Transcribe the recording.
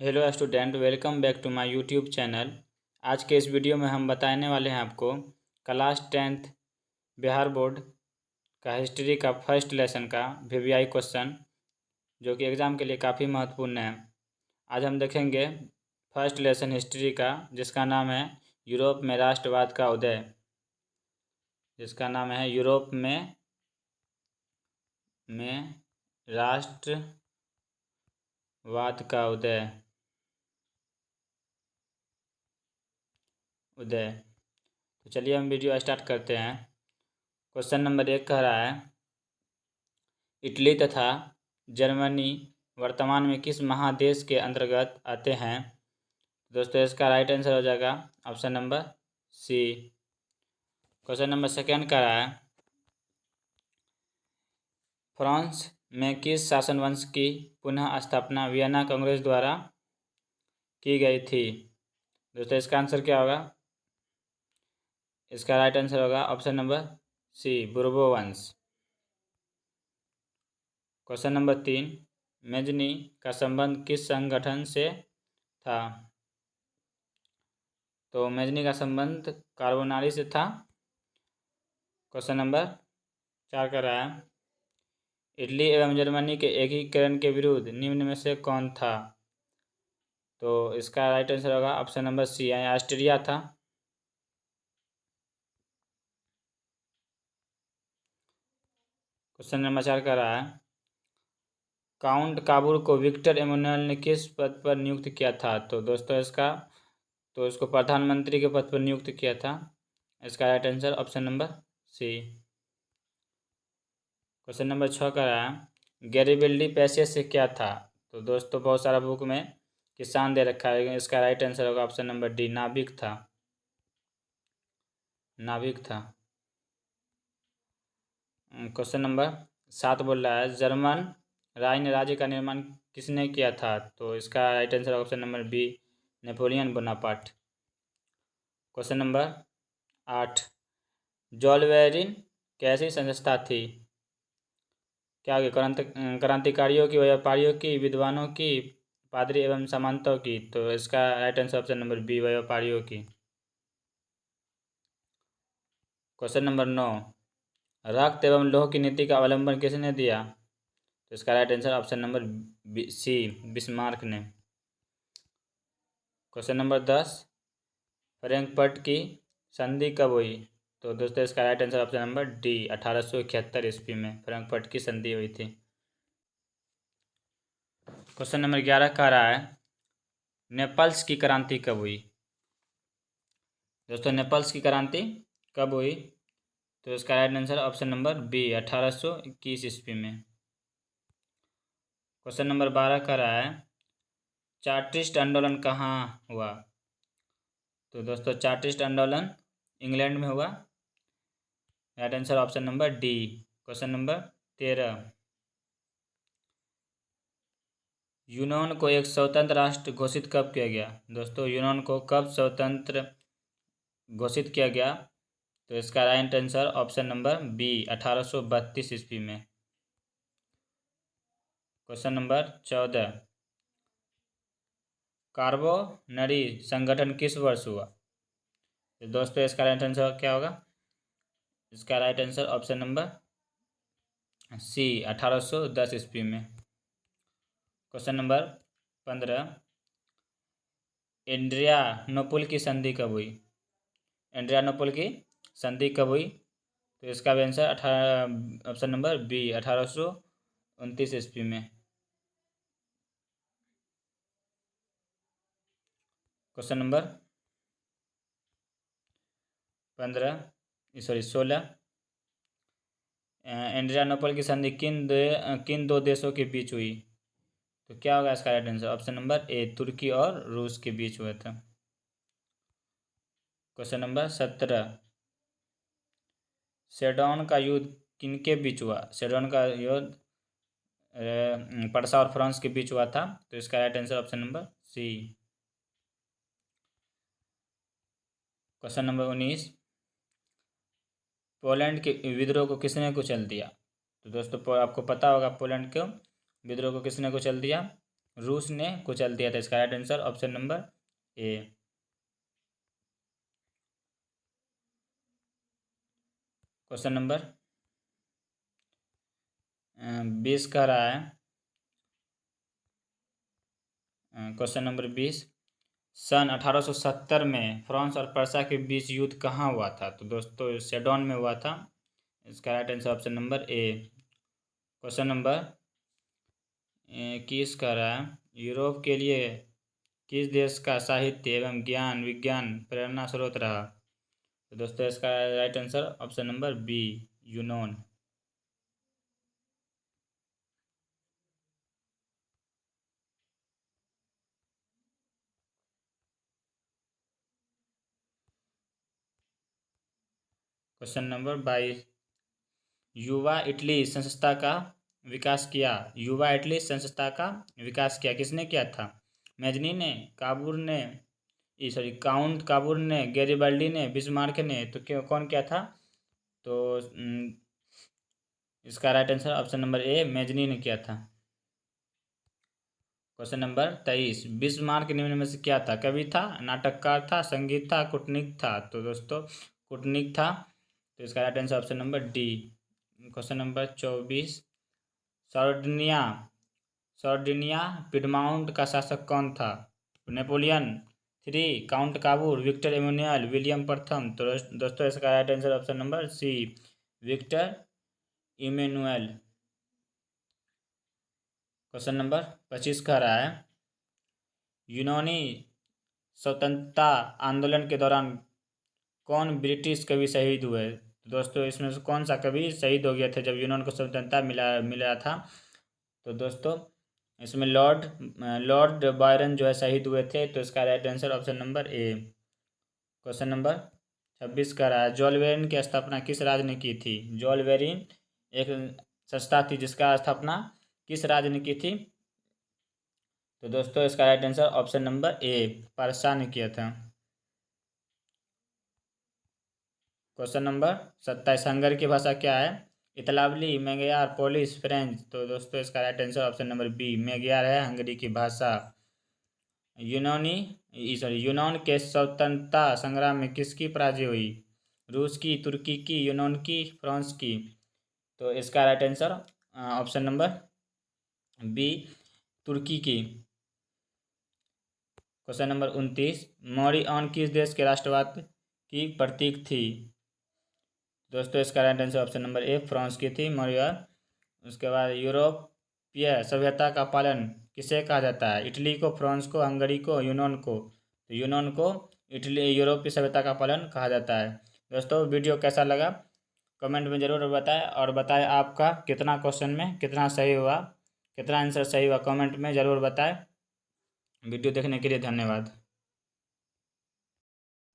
Hello student, welcome back to my YouTube channel. आज के इस वीडियो में हम बताने वाले हैं आपको क्लास 10th बिहार बोर्ड का हिस्ट्री का फर्स्ट लेसन का वीवीआई क्वेश्चन, जो कि एग्ज़ाम के लिए काफ़ी महत्वपूर्ण है। आज हम देखेंगे फर्स्ट लेसन हिस्ट्री का, जिसका नाम है यूरोप में राष्ट्रवाद का उदय। यूरोप में राष्ट्रवाद का उदय। तो चलिए हम वीडियो स्टार्ट करते हैं। क्वेश्चन नंबर 1 कह रहा है, इटली तथा जर्मनी वर्तमान में किस महादेश के अंतर्गत आते हैं? दोस्तों, इसका राइट आंसर हो जाएगा option number C. Question number 2 कह रहा है, फ्रांस में किस शासन वंश की पुनः स्थापना वियना कांग्रेस द्वारा की गई थी? दोस्तों, इसका आंसर क्या होगा? इसका राइट आंसर होगा ऑप्शन नंबर सी, बुर्बो वंश। क्वेश्चन नंबर 3, मेजनी का संबंध किस संगठन से था? तो मेजनी का संबंध कार्बोनारी से था। क्वेश्चन नंबर 4 कर रहा है, इटली एवं जर्मनी के एकीकरण के विरुद्ध निम्न में से कौन था? तो इसका राइट आंसर होगा ऑप्शन नंबर सी, यानी ऑस्ट्रिया था। क्वेश्चन नंबर 4 कर रहा है, काउंट काबुल को विक्टर एमुनुएल ने किस पद पर नियुक्त किया था? तो दोस्तों, इसको प्रधानमंत्री के पद पर नियुक्त किया था। इसका right answer option number C. Question number 6 का रहा है, गैरिबल्डी पैसे से क्या था? तो दोस्तों, बहुत सारा बुक में किसान दे रखा है, इसका राइट आंसर होगा ऑप्शन नंबर डी, नाविक था। क्वेश्चन नंबर 7 बोल रहा है, जर्मन राइन राज्य का निर्माण किसने किया था? तो इसका right answer option number B, Napoleon Bonaparte. Question number 8, Zollverein कैसी संस्था थी? क्या होगी? क्रांतिकारियों की, व्यापारियों की, विद्वानों की, पादरी एवं सामंतों की? तो इसका right answer option number B, व्यापारियों की। क्वेश्चन नंबर 9, रक्त एवं लौह की नीति का अवलंबन किसने दिया? तो इसका right answer option number C, Bismarck ने। क्वेश्चन नंबर 10, फ्रैंकफर्ट की संधि कब हुई? तो दोस्तों, इसका right answer option number D, 1871 ईस्वी में फ्रैंकफर्ट की संधि हुई थी। क्वेश्चन नंबर 11 कह रहा है, नेपल्स की क्रांति कब हुई? दोस्तों, नेपल्स की क्रांति कब हुई? तो इसका right answer option number B, 1821 ईस्वी में। क्वेश्चन नंबर 12 कह रहा है, चार्टिस्ट आंदोलन कहाँ हुआ? तो दोस्तों, चार्टिस्ट आंदोलन इंग्लैंड में हुआ। Right answer option number D. Question number 13, यूनान को एक स्वतंत्र राष्ट्र घोषित कब किया गया? दोस्तों, यूनान को कब स्वतंत्र घोषित किया गया? तो इसका right answer option number B, 1832 ईस्वी में। क्वेश्चन नंबर 14, कार्बोनरी संगठन किस वर्ष हुआ? तो दोस्तों, इसका राइट आंसर क्या होगा? इसका right answer option number C, 1810 ईस्वी में। क्वेश्चन नंबर 15, एड्रियानोपल की संधि कब हुई? एड्रियानोपल की संधि कब हुई? तो इसका भी आंसर ऑप्शन नंबर बी, 1829 ईस्वी में। क्वेश्चन नंबर 16, एड्रियानोपल की संधि किन दो देशों के बीच हुई? तो क्या होगा इसका right answer? Option number A, तुर्की और रूस के बीच हुआ था। क्वेश्चन नंबर 17, सेडोन का युद्ध किनके बीच हुआ? सेडोन का युद्ध पर्सा और फ्रांस के बीच हुआ था। तो इसका right answer option number C. Question number 19, Poland के विद्रोह को किसने कुचल दिया? तो दोस्तों, आपको पता होगा पोलैंड के विद्रोह को किसने कुचल दिया? रूस ने कुचल दिया था। इसका राइट आंसर ऑप्शन नंबर ए। क्वेश्चन नंबर 20 कह रहा है, क्वेश्चन नंबर 20, सन 1870 में फ्रांस और पर्सा के बीच युद्ध कहाँ हुआ था? तो दोस्तों सेडोन में हुआ था। इसका राइट आंसर ऑप्शन नंबर ए। क्वेश्चन नंबर 21 कह रहा है, यूरोप के लिए किस देश का साहित्य एवं ज्ञान विज्ञान प्रेरणा स्रोत रहा? तो दोस्तों इसका right answer option number B, यूनोन। क्वेश्चन नंबर 22, युवा इटली संस्था का विकास किया। युवा इटली संस्था का विकास किया किसने किया था? मैजनी ने, काबूर ने, सॉरी काउंट काबूर ने, गैरिबाल्डी ने, बिस्मार्क ने? तो क्यों कौन किया था? तो इसका राइट आंसर ऑप्शन नंबर ए, मैजनी ने किया था। क्वेश्चन नंबर 23, बिस्मार्क निम्न में से क्या था? कवि था, नाटककार था, संगीत था, कूटनीतिक था? तो दोस्तों कूटनीतिक था। तो इसका right answer option number D. Question number 24, Sardinia Sardinia Piedmont का शासक कौन था? Napoleon, 3, count Cavour, Victor Emmanuel, William प्रथम? तो दोस्तों इसका right answer option number C, Victor Emmanuel. Question number 25 कह रहा है, यूनानी स्वतंत्रता आंदोलन के दौरान कौन ब्रिटिश कवि शहीद हुए? दोस्तों इसमें से कौन सा कवि शहीद हो गया था जब यूनान को स्वतंत्रता मिला था? तो दोस्तों इसमें लॉर्ड बायरन जो है शहीद हुए थे। तो इसका राइट आंसर ऑप्शन नंबर ए। क्वेश्चन नंबर 26 का रहा है, जॉल वेरिन की स्थापना किस राज्य ने की थी? जॉल वेरिन एक संस्था थी जिसका स्थापना किस राज्य ने की थी? तो दोस्तों इसका right answer option number A, पारसा ने किया था। क्वेश्चन नंबर 27, हंगर की भाषा क्या है? इतालवी, मैग्यार, पोलिश, फ्रेंच? तो दोस्तों इसका right answer option number B, Magyar है हंगरी की भाषा। यूनान के स्वतंत्रता संग्राम में किसकी पराजय हुई? रूस की, तुर्की की, यूनान की, फ्रांस की? तो इसका right answer option number B, तुर्की की। क्वेश्चन नंबर 29, मौरी-ऑन किस देश के राष्ट्रवाद की प्रतीक थी? दोस्तों इसका राइट आंसर ऑप्शन नंबर ए, फ्रांस की थी मौरी-ऑन। उसके बाद यूरोपीय सभ्यता का पालन किसे कहा जाता है? इटली को, फ्रांस को, हंगरी को, यूनान को? तो यूनान को इटली यूरोपीय सभ्यता का पालन कहा जाता है। दोस्तों वीडियो कैसा लगा कमेंट में ज़रूर बताएं, और बताएं आपका कितना क्वेश्चन में कितना सही हुआ, कितना आंसर सही हुआ, कमेंट में ज़रूर बताएं। वीडियो देखने के लिए धन्यवाद।